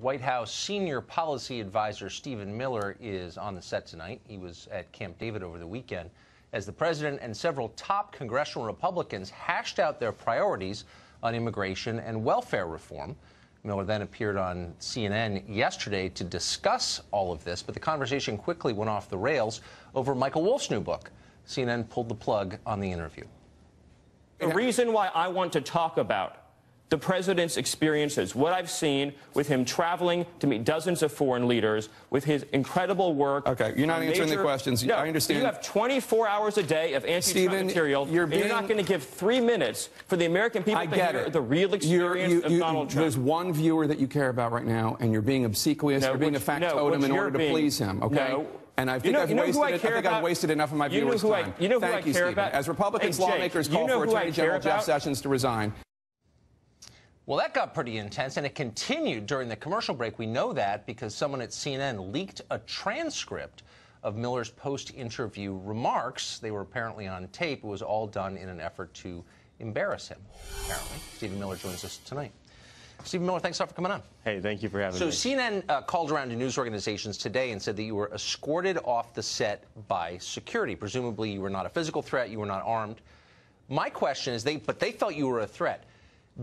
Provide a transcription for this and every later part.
White House senior policy advisor Stephen Miller is on the set tonight. He was at Camp David over the weekend as the president and several top congressional Republicans hashed out their priorities on immigration and welfare reform. Miller then appeared on CNN yesterday to discuss all of this, but the conversation quickly went off the rails over Michael Wolff's new book. CNN pulled the plug on the interview. The reason why I want to talk about the president's experiences, what I've seen with him traveling to meet dozens of foreign leaders, with his incredible work. Okay, you're not answering the questions. No, I understand. You have 24 hours a day of anti-Trump material. You're not going to give 3 minutes for the American people to hear the real experience of Donald Trump. There's one viewer that you care about right now, and you're being obsequious. You're being a factotum in order to please him. Okay. No. And I think I've wasted enough of my viewers' time. You know who I Thank you, care Stephen. about? As Republicans, Hey, Jake, lawmakers call for Attorney General Jeff Sessions to resign. Well, that got pretty intense, and it continued during the commercial break. We know that because someone at CNN leaked a transcript of Miller's post-interview remarks. They were apparently on tape. It was all done in an effort to embarrass him, apparently. Stephen Miller joins us tonight. Stephen Miller, thanks a lot for coming on. Hey, thank you for having me. So CNN called around to news organizations today and said that you were escorted off the set by security. Presumably, you were not a physical threat. You were not armed. My question is, they felt you were a threat.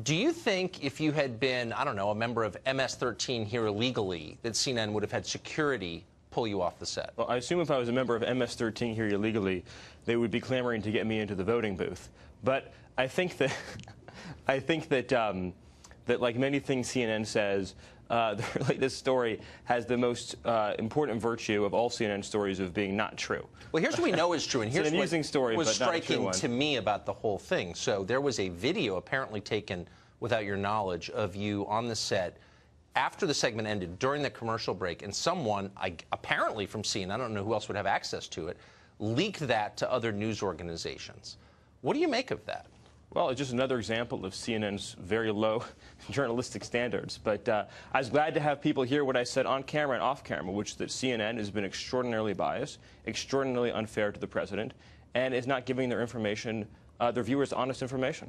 Do you think if you had been, I don't know, a member of MS-13 here illegally, that CNN would have had security pull you off the set? Well, I assume if I was a member of MS-13 here illegally, they would be clamoring to get me into the voting booth. But I think that, that like many things CNN says, this story has the most important virtue of all CNN stories of being not true. Well, here's what we know is true, and here's an amusing story, what was but not a true striking one. to me about the whole thing. So there was a video apparently taken without your knowledge of you on the set after the segment ended, during the commercial break, and someone, apparently from CNN, I don't know who else would have access to it, leaked that to other news organizations. What do you make of that? Well, it's just another example of CNN's very low journalistic standards. But I was glad to have people hear what I said on camera and off camera, which is that CNN has been extraordinarily biased, extraordinarily unfair to the president, and is not giving their viewers honest information.